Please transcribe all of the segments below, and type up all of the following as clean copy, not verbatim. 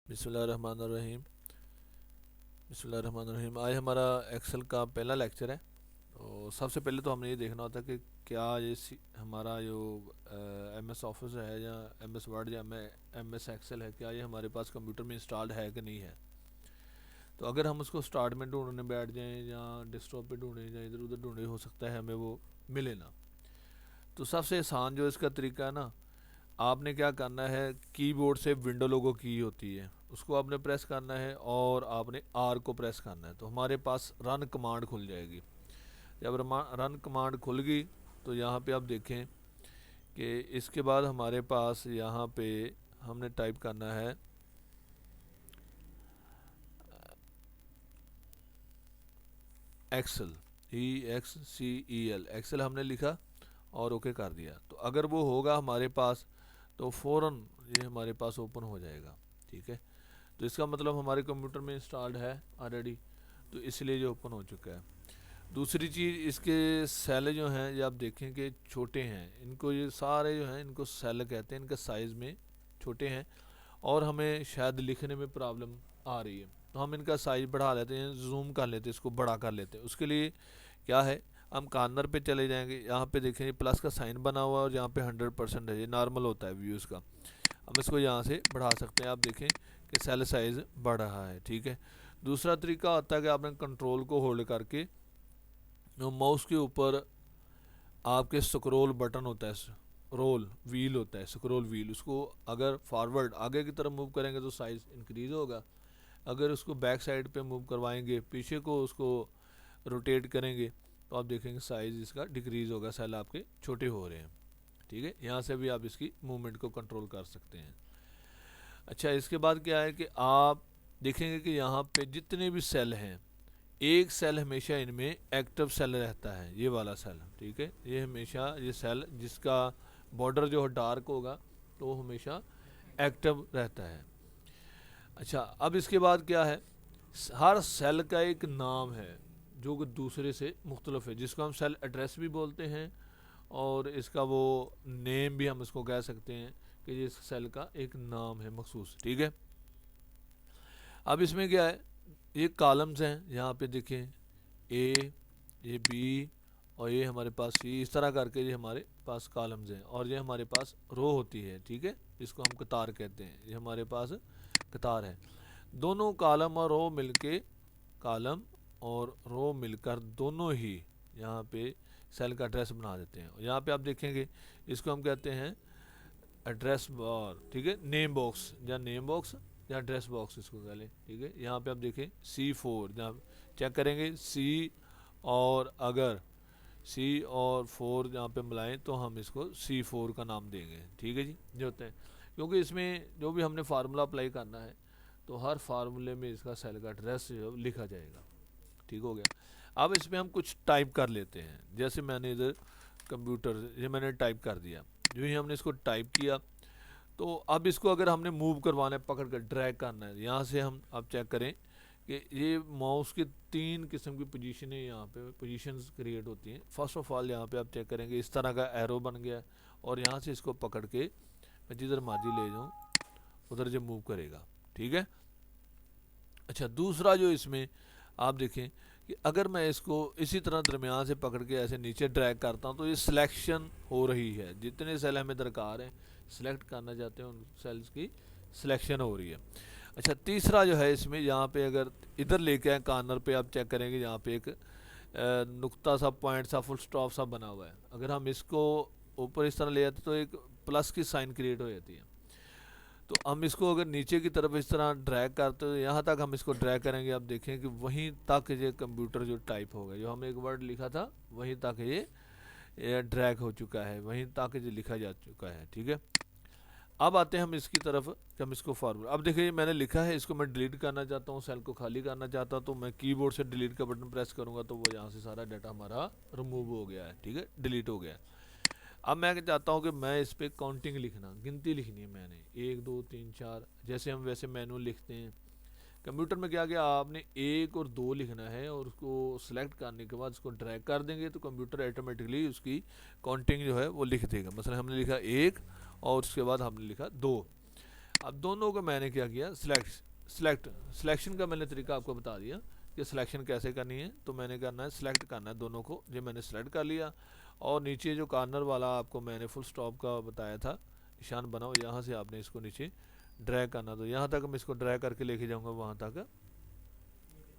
बिस्मिल्लाहिर्रहमानिर्रहीम। बिस्मिल्लाहिर्रहमानिर्रहीम। आज हमारा एक्सेल का पहला लेक्चर है। तो सबसे पहले तो हमें ये देखना होता है कि क्या हमारा जो एम एस ऑफिस है या एम एस वर्ड या एम एस एक्सेल है, क्या ये हमारे पास कंप्यूटर में इंस्टॉल्ड है कि नहीं है। तो अगर हम उसको स्टार्ट में ढूंढने बैठ जाएं या डेस्कटॉप पे ढूंढें या इधर उधर ढूंढें, हो सकता है हमें वो मिले ना। तो सबसे आसान जो इसका तरीका है ना, आपने क्या करना है, कीबोर्ड से विंडो लोगो की होती है उसको आपने प्रेस करना है और आपने आर को प्रेस करना है, तो हमारे पास रन कमांड खुल जाएगी। जब रन कमांड खुल गई तो यहाँ पे आप देखें कि इसके बाद हमारे पास यहाँ पे हमने टाइप करना है एक्सेल, EXCEL, एक्सेल हमने लिखा और ओके कर दिया। तो अगर वो होगा हमारे पास तो फ़ौरन ये हमारे पास ओपन हो जाएगा। ठीक है, तो इसका मतलब हमारे कंप्यूटर में इंस्टॉल्ड है ऑलरेडी, तो इसलिए ये ओपन हो चुका है। दूसरी चीज़, इसके सेल जो हैं ये आप देखें कि छोटे हैं, इनको ये सारे जो हैं इनको सेल कहते हैं, इनका साइज़ में छोटे हैं और हमें शायद लिखने में प्रॉब्लम आ रही है, तो हम इनका साइज़ बढ़ा लेते हैं, जूम कर लेते हैं, इसको बड़ा कर लेते हैं। उसके लिए क्या है, हम कॉर्नर पे चले जाएंगे, यहाँ पे देखें ये प्लस का साइन बना हुआ है और यहाँ पे 100% है, ये नॉर्मल होता है व्यूज़ का। हम इसको यहाँ से बढ़ा सकते हैं, आप देखें कि सेल साइज़ बढ़ रहा है। ठीक है, दूसरा तरीका होता है कि आपने कंट्रोल को होल्ड करके माउस के ऊपर आपके स्क्रॉल बटन होता है, रोल व्हील होता है, स्क्रॉल व्हील, उसको अगर फॉरवर्ड आगे की तरफ मूव करेंगे तो साइज़ इंक्रीज़ होगा, अगर उसको बैक साइड पे मूव करवाएंगे, पीछे को उसको रोटेट करेंगे तो आप देखेंगे साइज़ इसका डिक्रीज़ होगा, सेल आपके छोटे हो रहे हैं। ठीक है, यहाँ से भी आप इसकी मूवमेंट को कंट्रोल कर सकते हैं। अच्छा, इसके बाद क्या है कि आप देखेंगे कि यहाँ पे जितने भी सेल हैं, एक सेल हमेशा इनमें एक्टिव सेल रहता है, ये वाला सेल। ठीक है, ये हमेशा ये सेल जिसका बॉर्डर जो है डार्क होगा तो वो हमेशा एक्टिव रहता है। अच्छा, अब इसके बाद क्या है, हर सेल का एक नाम है जो कि दूसरे से मुख्तलिफ है, जिसको हम सेल एड्रेस भी बोलते हैं और इसका वो नेम भी हम इसको कह सकते हैं कि इस सेल का एक नाम है मखसूस। ठीक है, अब इसमें क्या है, ये कॉलम्स हैं, यहाँ पे देखें ए, ये बी और ये हमारे पास सी, इस तरह करके ये हमारे पास कॉलम्स हैं और ये हमारे पास रो होती है। ठीक है, इसको हम कतार कहते हैं, ये हमारे पास कतार है। दोनों कॉलम और रो मिलके, कॉलम और रो मिलकर दोनों ही यहाँ पे सेल का एड्रेस बना देते हैं। यहाँ पे आप देखेंगे इसको हम कहते हैं एड्रेस बार। ठीक है, नेम बॉक्स या नेम बॉक्स या एड्रेस बॉक्स इसको कह लें। ठीक है, यहाँ पे आप देखें C4, जहाँ चेक करेंगे C, और अगर C और 4 यहाँ पे मिलाएं तो हम इसको C4 का नाम देंगे। ठीक है जी, जो होते हैं, क्योंकि इसमें जो भी हमने फार्मूला अप्लाई करना है तो हर फार्मूले में इसका सेल का एड्रेस जो है लिखा जाएगा। ठीक हो गया। अब इसमें हम कुछ टाइप कर लेते हैं, जैसे मैंने इधर कंप्यूटर ये मैंने टाइप कर दिया, जो ही हमने इसको टाइप किया तो अब इसको अगर हमने मूव करवाना है, पकड़ कर ड्रैग करना है, यहाँ से हम अब चेक करें कि ये माउस की 3 किस्म की पोजीशनें यहाँ पे पोजीशंस क्रिएट होती हैं। फर्स्ट ऑफ ऑल यहाँ पे आप चेक करेंगे इस तरह का एरो बन गया और यहाँ से इसको पकड़ के मैं जिधर मर्जी ले जाऊँ उधर जो मूव करेगा। ठीक है, अच्छा, दूसरा जो इसमें आप देखें कि अगर मैं इसको इसी तरह दरमियान से पकड़ के ऐसे नीचे ड्रैग करता हूँ तो ये सिलेक्शन हो रही है, जितने सेल हमें दरकार हैं सिलेक्ट करना चाहते हैं उन सेल्स की सिलेक्शन हो रही है। अच्छा, तीसरा जो है इसमें यहाँ पे अगर इधर लेके आए कॉर्नर पे, आप चेक करेंगे यहाँ पे एक नुक्ता सा, पॉइंट सा, फुल स्टॉप सा बना हुआ है, अगर हम इसको ऊपर इस तरह ले जाते तो एक प्लस की साइन क्रिएट हो जाती है। तो हम इसको अगर नीचे की तरफ इस तरह ड्रैग करते हो, यहाँ तक हम इसको ड्रैग करेंगे, आप देखें कि वहीं तक ये कंप्यूटर जो टाइप होगा, जो हम एक वर्ड लिखा था वहीं तक ये ड्रैग हो चुका है, वहीं तक ये लिखा जा चुका है। ठीक है, अब आते हैं हम इसकी तरफ कि हम इसको फार्मूला, अब देखिए मैंने लिखा है, इसको मैं डिलीट करना चाहता हूँ, सेल को खाली करना चाहता हूँ, तो मैं कीबोर्ड से डिलीट का बटन प्रेस करूँगा तो वो यहाँ से सारा डाटा हमारा रिमूव हो गया है। ठीक है, डिलीट हो गया है। अब मैं चाहता हूँ कि मैं इस पर काउंटिंग लिखना, गिनती लिखनी है मैंने, 1 2 3 4, जैसे हम वैसे मैनुअल लिखते हैं। कंप्यूटर में क्या किया, आपने 1 और 2 लिखना है और उसको सिलेक्ट करने के बाद उसको ड्रैग कर देंगे तो कंप्यूटर ऑटोमेटिकली उसकी काउंटिंग जो है वो लिख देगा। मसलन हमने लिखा 1 और उसके बाद हमने लिखा 2। अब दोनों को मैंने क्या किया, सिलेक्शन का मैंने तरीका आपको बता दिया कि सिलेक्शन कैसे करनी है। तो मैंने करना है, सिलेक्ट करना है दोनों को, ये मैंने सेलेक्ट कर लिया। और नीचे जो कॉर्नर वाला आपको मैंने फुल स्टॉप का बताया था निशान बनाओ, यहाँ से आपने इसको नीचे ड्रैग करना। तो यहाँ तक मैं इसको ड्रैग करके लेके जाऊँगा, वहाँ तक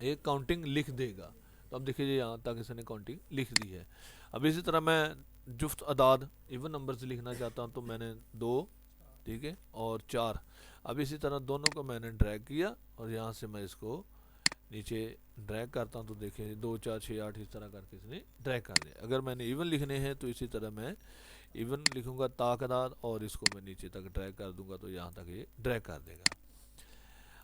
एक काउंटिंग लिख देगा। तो अब देखिए यहाँ तक इसने काउंटिंग लिख दी है। अब इसी तरह मैं जुफ्त अदाद इवन नंबर से लिखना चाहता हूँ, तो मैंने 2, ठीक है, और 4। अब इसी तरह दोनों को मैंने ड्रैग किया और यहाँ से मैं इसको नीचे ड्रैग करता हूँ। तो देखिए 2 4 6 8 इस तरह करके इसने ड्रैग कर दिया। अगर मैंने इवन लिखने हैं तो इसी तरह मैं इवन लिखूँगा ताकदाद, और इसको मैं नीचे तक ड्रैग कर दूंगा, तो यहाँ तक ये ड्रैग कर देगा।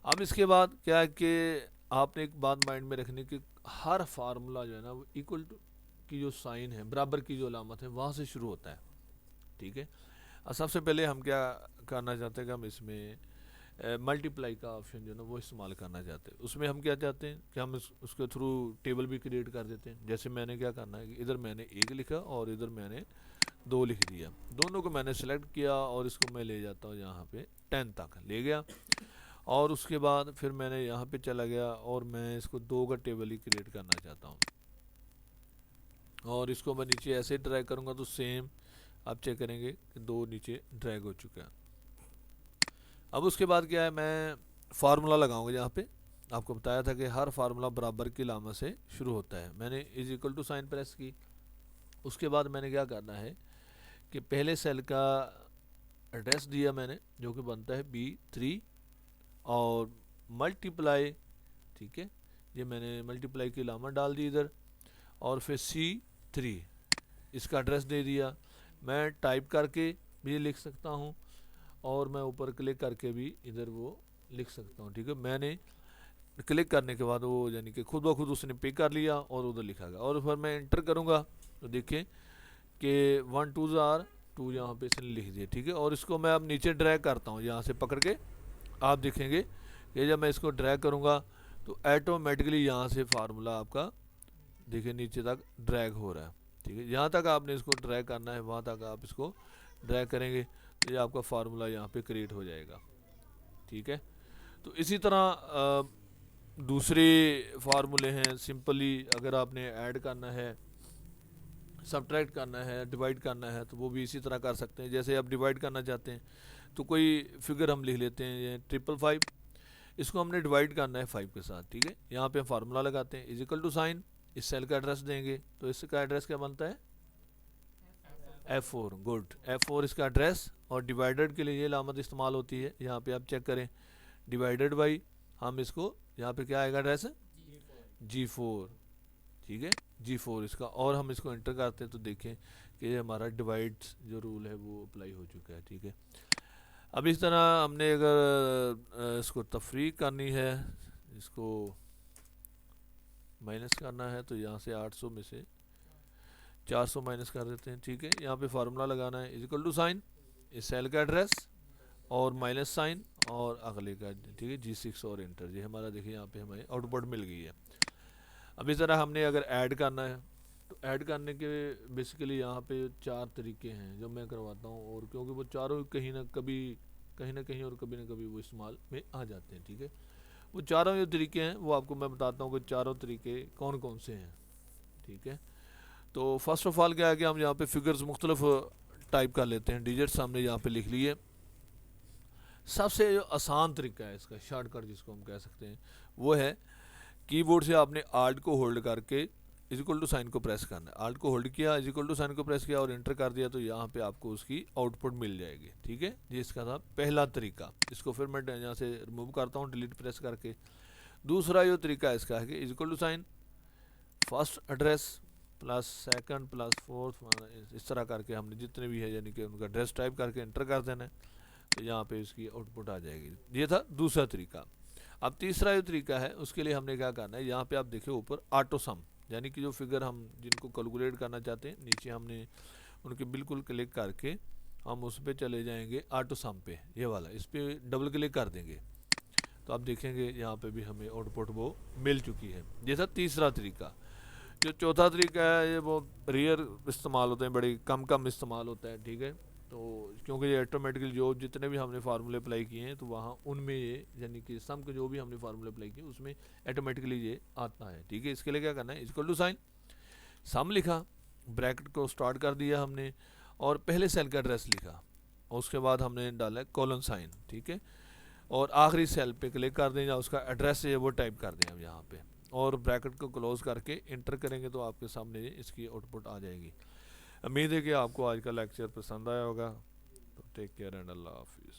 अब इसके बाद क्या है कि आपने एक बात माइंड में रखनी कि हर फार्मूला जो है ना वो इक्वल टू की जो साइन है, बराबर की जो अलामत है, वहाँ से शुरू होता है, ठीक है। सबसे पहले हम क्या करना चाहते हैं कि हम इसमें मल्टीप्लाई का ऑप्शन जो है ना वो इस्तेमाल करना चाहते हैं। उसमें हम क्या चाहते हैं कि हम उसके थ्रू टेबल भी क्रिएट कर देते हैं। जैसे मैंने क्या करना है कि इधर मैंने 1 लिखा और इधर मैंने 2 लिख दिया, दोनों को मैंने सेलेक्ट किया और इसको मैं ले जाता हूँ यहाँ पे 10 तक ले गया। और उसके बाद फिर मैंने यहाँ पे चला गया और मैं इसको 2 का टेबल ही क्रिएट करना चाहता हूँ, और इसको मैं नीचे ऐसे ड्रैग करूँगा तो सेम आप चेक करेंगे कि 2 नीचे ड्रैग हो चुका है। अब उसके बाद क्या है, मैं फार्मूला लगाऊंगा। यहाँ पे आपको बताया था कि हर फार्मूला बराबर की लामत से शुरू होता है। मैंने is equal to sign press की। उसके बाद मैंने क्या करना है कि पहले सेल का एड्रेस दिया मैंने, जो कि बनता है B3, और मल्टीप्लाई, ठीक है, ये मैंने मल्टीप्लाई की लामत डाल दी इधर, और फिर C3 इसका एड्रेस दे दिया। मैं टाइप करके भी लिख सकता हूँ और मैं ऊपर क्लिक करके भी इधर वो लिख सकता हूँ, ठीक है। मैंने क्लिक करने के बाद वो यानी कि खुद ब खुद उसने पिक कर लिया और उधर लिखा गया, और फिर मैं एंटर करूँगा तो देखें कि 1 2 2 यहाँ पे इसने लिख दिया, ठीक है। और इसको मैं अब नीचे ड्रैग करता हूँ यहाँ से पकड़ के। आप देखेंगे कि जब मैं इसको ड्रैग करूँगा तो ऑटोमेटिकली यहाँ से फार्मूला आपका देखिए नीचे तक ड्रैग हो रहा है, ठीक है। जहाँ तक आपने इसको ड्रैग करना है वहाँ तक आप इसको ड्रैग करेंगे तो ये आपका फार्मूला यहाँ पे क्रिएट हो जाएगा, ठीक है। तो इसी तरह दूसरे फार्मूले हैं। सिंपली अगर आपने ऐड करना है, सब्ट्रैक्ट करना है, डिवाइड करना है, तो वो भी इसी तरह कर सकते हैं। जैसे आप डिवाइड करना चाहते हैं तो कोई फिगर हम लिख लेते हैं, ये 555, इसको हमने डिवाइड करना है 5 के साथ, ठीक है। यहाँ पे फार्मूला लगाते हैं, इज इक्वल टू साइन, इस सेल का एड्रेस देंगे, तो इसका एड्रेस क्या बनता है F4। गुड, F4 इसका एड्रेस, और डिवाइडेड के लिए ये लामत इस्तेमाल होती है। यहाँ पे आप चेक करें, डिवाइडेड बाई, हम इसको यहाँ पे क्या आएगा एड्रेस G4, ठीक है, G4 इसका, और हम इसको एंटर करते हैं तो देखें कि ये हमारा डिवाइड जो रूल है वो अप्लाई हो चुका है, ठीक है। अब इस तरह हमने अगर इसको तफरीक करनी है, इसको माइनस करना है, तो यहाँ से 800 में से 400 माइनस कर देते हैं, ठीक है। यहाँ पे फार्मूला लगाना है, इज इक्वल टू साइन, इस सेल का एड्रेस और माइनस साइन और अगले का, ठीक है, G6 और इंटर। जी हमारा देखिए यहाँ पे हमें आउटपुट मिल गई है। अब इस तरह हमने अगर ऐड करना है तो ऐड करने के बेसिकली यहाँ पे 4 तरीके हैं जो मैं करवाता हूँ, और क्योंकि वो चारों कहीं ना कहीं और कभी ना कभी वो इस्तेमाल में आ जाते हैं, ठीक है। वो चारों जो तरीके हैं वो आपको मैं बताता हूँ कि चारों तरीके कौन कौन से हैं, ठीक है। तो फर्स्ट ऑफ ऑल क्या है कि हम यहाँ पे फिगर्स मुख्तलिफ टाइप कर लेते हैं, डिजिट्स हमने यहाँ पे लिख लिए। सबसे जो आसान तरीका है इसका, शॉर्टकट जिसको हम कह सकते हैं, वो है कीबोर्ड से आपने आल्ट को होल्ड करके इज इक्वल टू साइन को प्रेस करना है। आल्ट को होल्ड किया, इज इक्वल टू साइन को प्रेस किया और एंटर कर दिया, तो यहाँ पे आपको उसकी आउटपुट मिल जाएगी, ठीक है। ये इसका था पहला तरीका। इसको फिर मैं यहाँ से रिमूव करता हूँ डिलीट प्रेस करके। दूसरा जो तरीका है इसका है कि is equal to sign first address plus second plus fourth, इस तरह करके हमने जितने भी है यानी कि उनका एड्रेस टाइप करके एंटर कर देना है, तो यहाँ पे इसकी आउटपुट आ जाएगी। ये था दूसरा तरीका। अब तीसरा जो तरीका है उसके लिए हमने क्या करना है, यहाँ पे आप देखिए ऊपर ऑटो सम, यानी कि जो फिगर हम जिनको कैलकुलेट करना चाहते हैं नीचे हमने उनके बिल्कुल क्लिक करके हम उस पर चले जाएंगे ऑटो सम पे, ये वाला, इस पर डबल क्लिक कर देंगे तो आप देखेंगे यहाँ पे भी हमें आउटपुट वो मिल चुकी है। ये था तीसरा तरीका। जो चौथा तरीका है ये वो रेयर इस्तेमाल होते हैं, बड़ी कम इस्तेमाल होता है, ठीक है। तो क्योंकि ये ऑटोमेटिकली जो जितने भी हमने फार्मूले अप्लाई किए हैं तो वहाँ उनमें ये यानी कि सम के जो भी हमने फार्मूले अप्लाई किए उसमें ऑटोमेटिकली ये आता है। ठीक है, इसके लिए क्या करना है, इक्वल टू साइन सम लिखा, ब्रैकेट को स्टार्ट कर दिया हमने और पहले सेल का एड्रेस लिखा और उसके बाद हमने डाला कॉलन साइन। ठीक है, और आखिरी सेल पे क्लिक कर दें या उसका एड्रेस है वो टाइप कर दें हम यहाँ पे और ब्रैकेट को क्लोज करके इंटर करेंगे तो आपके सामने इसकी आउटपुट आ जाएगी। उम्मीद है कि आपको आज का लेक्चर पसंद आया होगा। तो टेक केयर एंड अल्लाह हाफिज़।